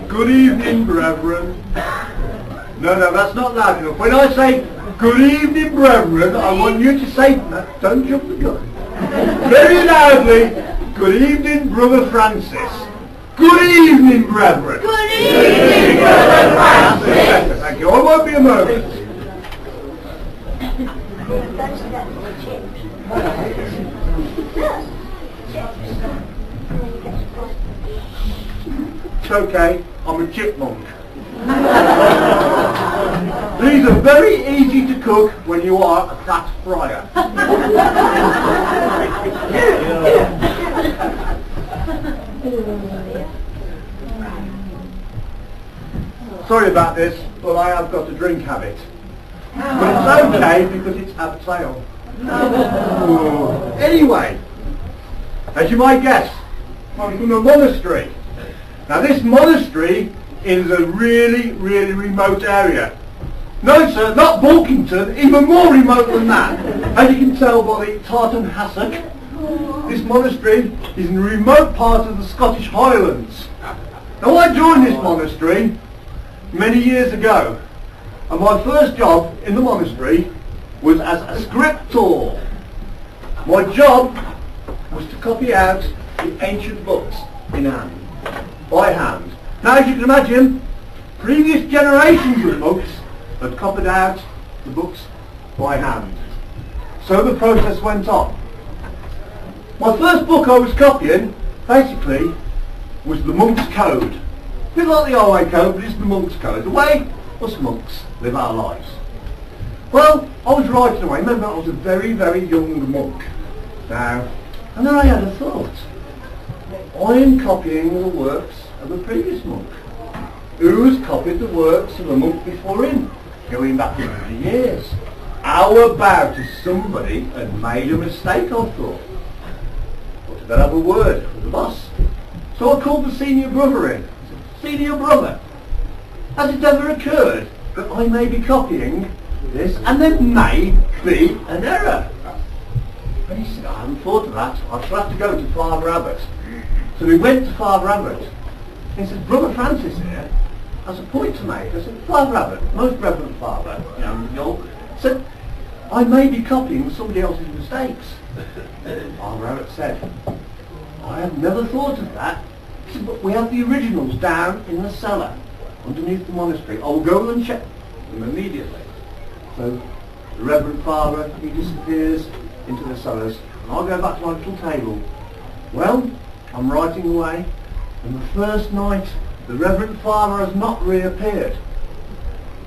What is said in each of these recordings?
Good evening, brethren. No, that's not loud enough. When I say good evening, brethren, I want you to say, don't jump the gun, very loudly, good evening, Brother Francis. Good evening, brethren. Good evening, Brother Francis. Thank you. I won't be a moment. It's okay, I'm a chipmunk. These are very easy to cook when you are a fat fryer. Sorry about this, but I have got a drink habit. But it's okay because it's abseil. Anyway, as you might guess, I'm from a monastery. Now this monastery is a really, really remote area. No sir, not Bulkington, even more remote than that. As you can tell by the tartan hassock, this monastery is in a remote part of the Scottish Highlands. Now I joined this monastery many years ago, and my first job in the monastery was as a scriptor. My job was to copy out the ancient books in hand, by hand. Now as you can imagine, previous generations of monks had copied out the books by hand. So the process went on. My first book I was copying, basically, was the Monk's Code. A bit like the Highway Code, but it's the Monk's Code. The way us monks live our lives. Well, I was writing away. Remember, I was a very, very young monk. Now, and then I had a thought. I am copying the works of a previous monk. Who's copied the works of a monk before him? Going back 50 years. How about if somebody had made a mistake, I thought? But better have a word with the boss. So I called the senior brother in. I said, senior brother, has it ever occurred that I may be copying this and there may be an error? And he said, I haven't thought of that. I shall have to go to Father Abbott. So we went to Father Abbott. He said, Brother Francis here has a point to make. I said, Father Abbott, most reverend father, said, I may be copying somebody else's mistakes. Father Abbott said, I have never thought of that. He said, but we have the originals down in the cellar underneath the monastery. I'll go and check them immediately. So the Reverend Father, he disappears into the cellars, and I'll go back to my little table. Well, I'm writing away, and the first night the Reverend Father has not reappeared.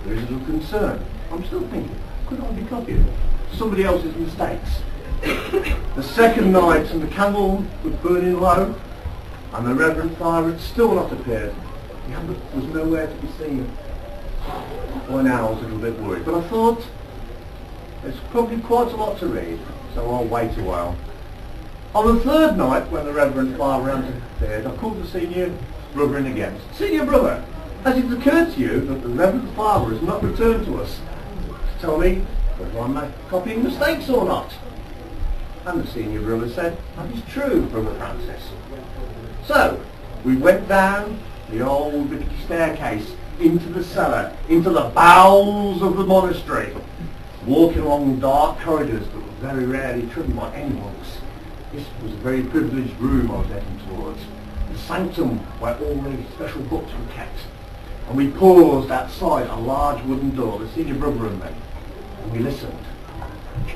There is a little concern. I'm still thinking, could I be copying somebody else's mistakes? The second night, and the candle was burning low, and the Reverend Father had still not appeared. He was nowhere to be seen. By now I was a little bit worried, but I thought, there's probably quite a lot to read, so I'll wait a while. On the third night, when the Reverend Father hadn't appeared, I called the senior brother in again. Senior brother, has it occurred to you that the Reverend Father has not returned to us to tell me whether I'm copying mistakes or not? And the senior brother said, that is true, Brother Francis. So, we went down the old rickety staircase into the cellar, into the bowels of the monastery, walking along dark corridors that were very rarely trodden by any monks. This was a very privileged room I was heading towards, the sanctum where all the special books were kept. And we paused outside a large wooden door, the senior brother and me, and we listened.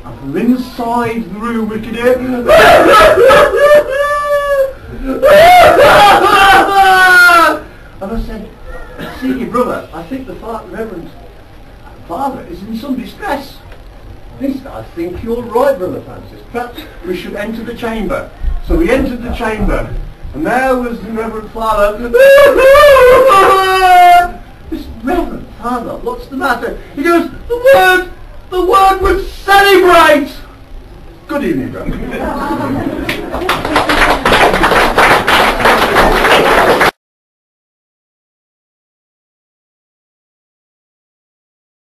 And from inside the room we could hear and I said, senior brother, I think the Reverend Father is in some distress. He said, I think you're right, Brother Francis. Perhaps we should enter the chamber. So we entered the chamber, and there was the Reverend Father. This Reverend Father, what's the matter? He goes, the word was celebrate! Good evening, brother.